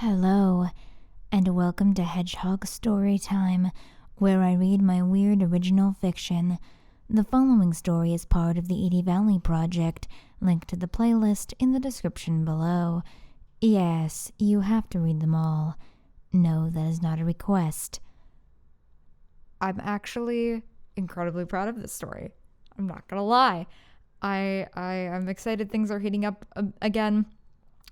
Hello, and welcome to Hedgehog Storytime, where I read my weird original fiction. The following story is part of the Edie Valley Project, linked to the playlist in the description below. Yes, you have to read them all. No, that is not a request. I'm actually incredibly proud of this story. I'm not gonna lie. I am excited things are heating up again.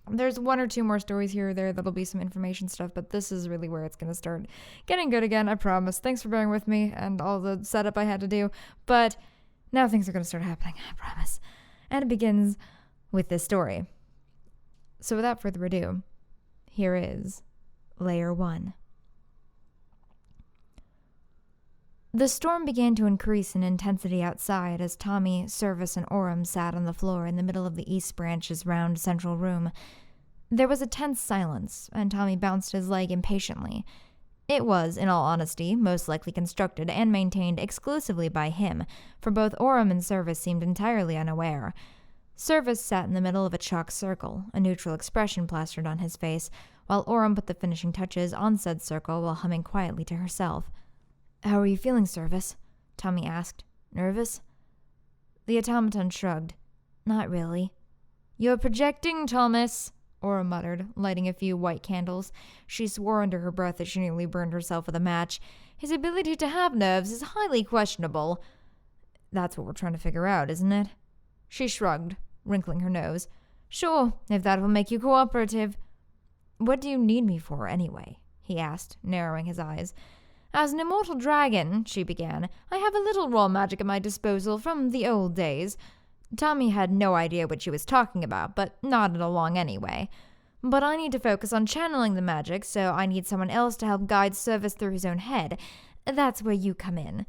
There's one or two more stories here or there that'll be some information stuff, but this is really where it's going to start getting good again, I promise. Thanks for bearing with me and all the setup I had to do, but now things are going to start happening, I promise. And it begins with this story. So without further ado, here is Layer 1. The storm began to increase in intensity outside as Tommy, Service, and Orem sat on the floor in the middle of the East Branch's round central room. There was a tense silence, and Tommy bounced his leg impatiently. It was, in all honesty, most likely constructed and maintained exclusively by him, for both Orem and Service seemed entirely unaware. Service sat in the middle of a chalk circle, a neutral expression plastered on his face, while Orem put the finishing touches on said circle while humming quietly to herself. "How are you feeling, Service?" Tommy asked. "Nervous?" The automaton shrugged. "Not really." "You're projecting, Thomas," Orem muttered, lighting a few white candles. She swore under her breath that she nearly burned herself with a match. "His ability to have nerves is highly questionable." "That's what we're trying to figure out, isn't it?" She shrugged, wrinkling her nose. "Sure, if that will make you cooperative." "What do you need me for, anyway?" he asked, narrowing his eyes. "As an immortal dragon," she began, "I have a little raw magic at my disposal from the old days." Tommy had no idea what she was talking about, but nodded along anyway. "But I need to focus on channeling the magic, so I need someone else to help guide Service through his own head. That's where you come in."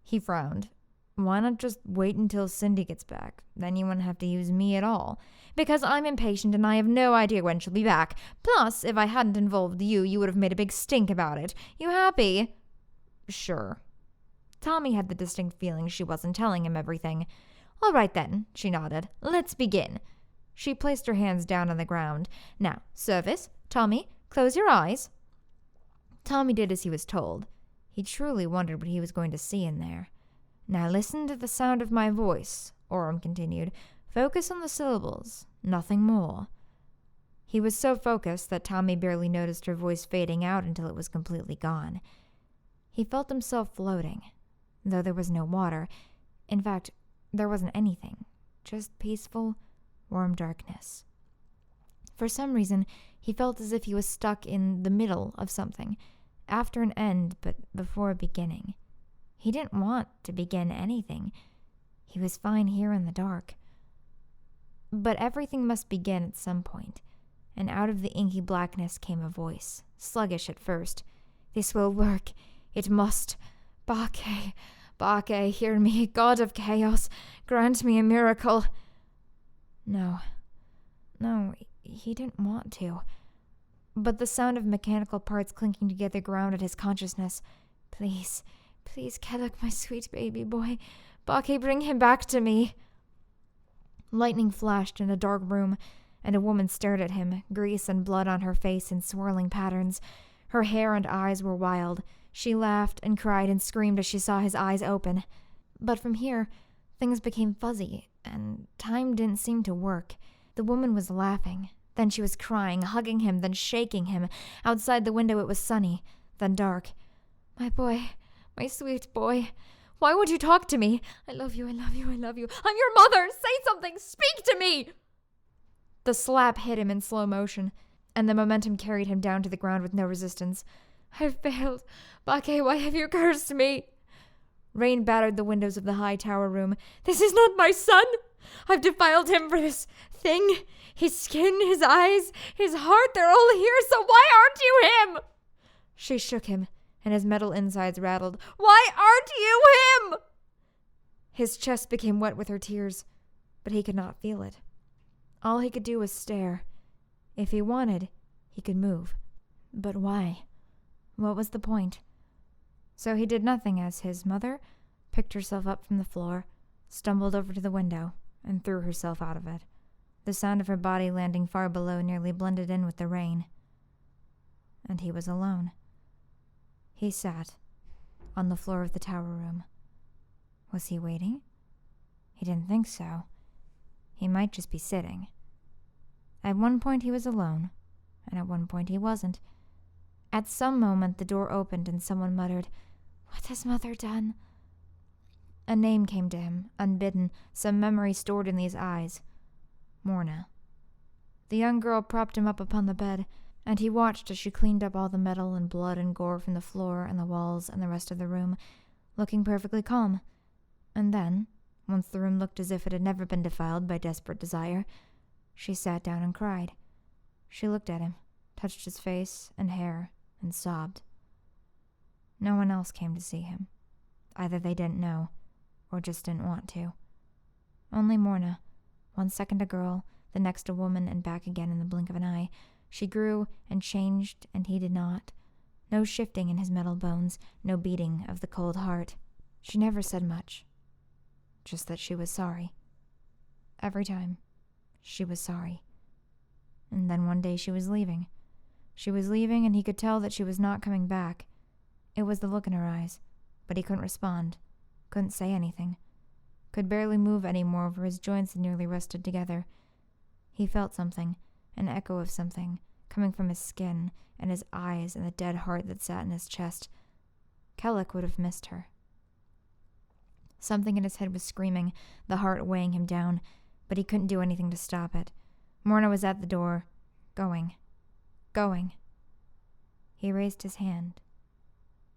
He frowned. "Why not just wait until Cindy gets back? Then you wouldn't have to use me at all." "Because I'm impatient and I have no idea when she'll be back. Plus, if I hadn't involved you, you would have made a big stink about it. You happy?" "Sure." Tommy had the distinct feeling she wasn't telling him everything. "All right then," she nodded. "Let's begin." She placed her hands down on the ground. "Now, Service, Tommy, close your eyes." Tommy did as he was told. He truly wondered what he was going to see in there. "Now listen to the sound of my voice," Orem continued. "Focus on the syllables, nothing more." He was so focused that Tommy barely noticed her voice fading out until it was completely gone. He felt himself floating, though there was no water. In fact, there wasn't anything, just peaceful, warm darkness. For some reason, he felt as if he was stuck in the middle of something, after an end but before a beginning. He didn't want to begin anything. He was fine here in the dark. But everything must begin at some point, and out of the inky blackness came a voice, sluggish at first. "This will work. It must. Bake, Bake, hear me, God of chaos. Grant me a miracle." No, he didn't want to. But the sound of mechanical parts clinking together grounded his consciousness. Please, Kedok, my sweet baby boy. Bake, bring him back to me." Lightning flashed in a dark room, and a woman stared at him, grease and blood on her face in swirling patterns. Her hair and eyes were wild. She laughed and cried and screamed as she saw his eyes open. But from here, things became fuzzy, and time didn't seem to work. The woman was laughing. Then she was crying, hugging him, then shaking him. Outside the window it was sunny, then dark. "My boy, my sweet boy. Why would you talk to me? I love you, I love you, I love you. I'm your mother! Say something! Speak to me!" The slap hit him in slow motion, and the momentum carried him down to the ground with no resistance. "I've failed. Bake, why have you cursed me?" Rain battered the windows of the high tower room. "This is not my son! I've defiled him for this thing. His skin, his eyes, his heart, they're all here, so why aren't you him?" She shook him, and his metal insides rattled. "Why aren't you him?" His chest became wet with her tears, but he could not feel it. All he could do was stare. If he wanted, he could move. But why? What was the point? So he did nothing as his mother picked herself up from the floor, stumbled over to the window, and threw herself out of it. The sound of her body landing far below nearly blended in with the rain. and he was alone. He sat on the floor of the tower room. Was he waiting? He didn't think so. He might just be sitting. At one point he was alone, and at one point he wasn't. At some moment the door opened and someone muttered, "What has Mother done?" A name came to him, unbidden, some memory stored in these eyes. Morna. The young girl propped him up upon the bed, and he watched as she cleaned up all the metal and blood and gore from the floor and the walls and the rest of the room, looking perfectly calm. And then, once the room looked as if it had never been defiled by desperate desire, she sat down and cried. She looked at him, touched his face and hair, and sobbed. No one else came to see him. Either they didn't know, or just didn't want to. Only Morna, 1 second a girl, the next a woman, and back again in the blink of an eye. She grew and changed, and he did not. No shifting in his metal bones, no beating of the cold heart. She never said much, just that she was sorry. Every time, she was sorry. And then one day she was leaving. She was leaving, and he could tell that she was not coming back. It was the look in her eyes, but he couldn't respond, couldn't say anything, could barely move any more, for his joints had nearly rested together. He felt something, an echo of something, coming from his skin and his eyes and the dead heart that sat in his chest. Kellic would have missed her. Something in his head was screaming, the heart weighing him down, but he couldn't do anything to stop it. Morna was at the door, going. He raised his hand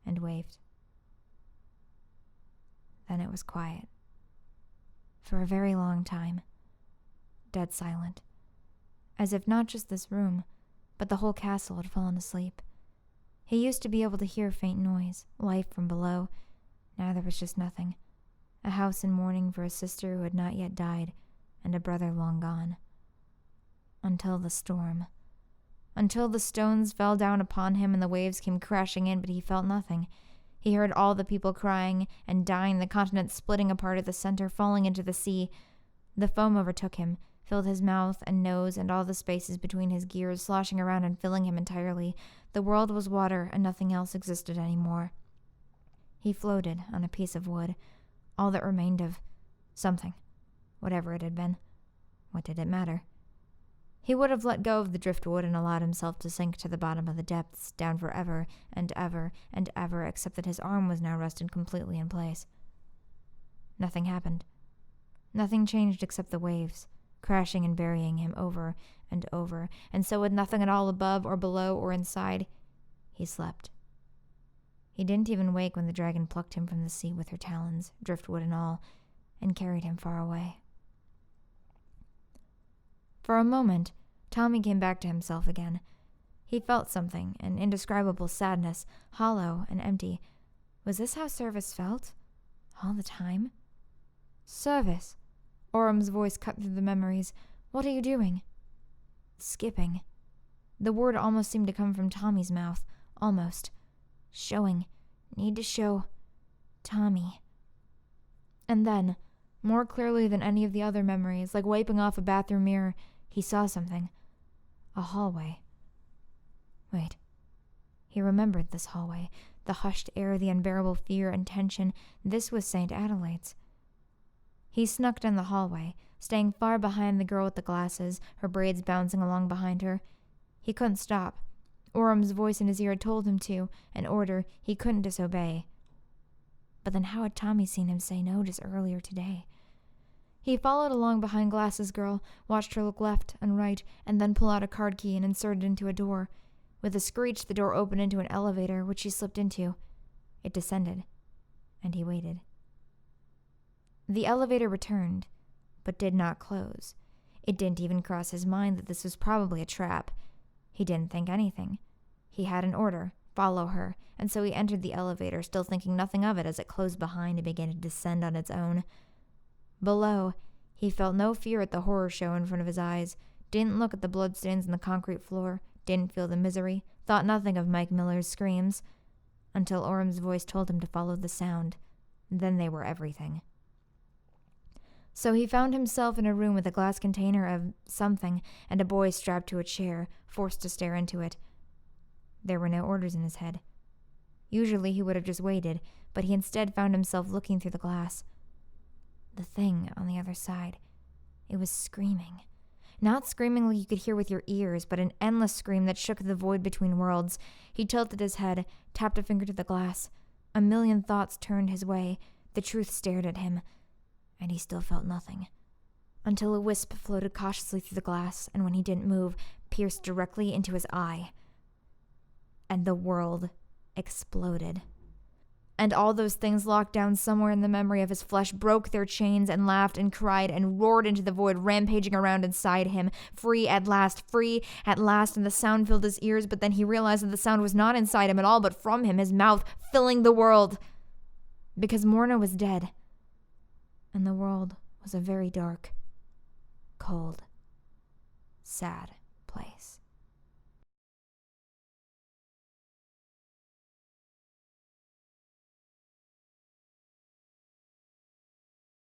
and waved. Then it was quiet. For a very long time. Dead silent. As if not just this room, but the whole castle had fallen asleep. He used to be able to hear faint noise, life from below. Now there was just nothing. A house in mourning for a sister who had not yet died, and a brother long gone. Until the storm. Until the stones fell down upon him and the waves came crashing in, but he felt nothing. He heard all the people crying and dying, the continent splitting apart at the center, falling into the sea. The foam overtook him, filled his mouth and nose and all the spaces between his gears, sloshing around and filling him entirely. The world was water, and nothing else existed anymore. He floated on a piece of wood, all that remained of something, whatever it had been. What did it matter? He would have let go of the driftwood and allowed himself to sink to the bottom of the depths, down forever and ever and ever, except that his arm was now rested completely in place. Nothing happened. Nothing changed except the waves, crashing and burying him over and over, and so with nothing at all above or below or inside, he slept. He didn't even wake when the dragon plucked him from the sea with her talons, driftwood and all, and carried him far away. For a moment, Tommy came back to himself again. He felt something, an indescribable sadness, hollow and empty. Was this how Service felt? All the time? Service! Orum's voice cut through the memories. What are you doing? Skipping. The word almost seemed to come from Tommy's mouth. Almost. Showing. Need to show. Tommy. And then, more clearly than any of the other memories, like wiping off a bathroom mirror, he saw something. A hallway. Wait. He remembered this hallway. The hushed air, the unbearable fear and tension. This was St. Adelaide's. He snuck down the hallway, staying far behind the girl with the glasses, her braids bouncing along behind her. He couldn't stop. Orum's voice in his ear had told him to, an order he couldn't disobey. But then how had Tommy seen him say no just earlier today? He followed along behind Glasses Girl, watched her look left and right, and then pull out a card key and insert it into a door. With a screech, the door opened into an elevator, which he slipped into. It descended, and he waited. The elevator returned, but did not close. It didn't even cross his mind that this was probably a trap. He didn't think anything. He had an order, follow her, and so he entered the elevator, still thinking nothing of it as it closed behind and began to descend on its own. Below, he felt no fear at the horror show in front of his eyes, didn't look at the bloodstains on the concrete floor, didn't feel the misery, thought nothing of Mike Miller's screams, until Orum's voice told him to follow the sound. Then they were everything. So he found himself in a room with a glass container of something and a boy strapped to a chair, forced to stare into it. There were no orders in his head. Usually he would have just waited, but he instead found himself looking through the glass. The thing on the other side, it was screaming. Not screaming like you could hear with your ears, but an endless scream that shook the void between worlds. He tilted his head, tapped a finger to the glass. A million thoughts turned his way. The truth stared at him, and he still felt nothing. Until a wisp floated cautiously through the glass, and when he didn't move, pierced directly into his eye. And the world exploded. And all those things locked down somewhere in the memory of his flesh broke their chains and laughed and cried and roared into the void, rampaging around inside him. Free at last, and the sound filled his ears, but then he realized that the sound was not inside him at all, but from him, his mouth filling the world. Because Morna was dead, and the world was a very dark, cold, sad place.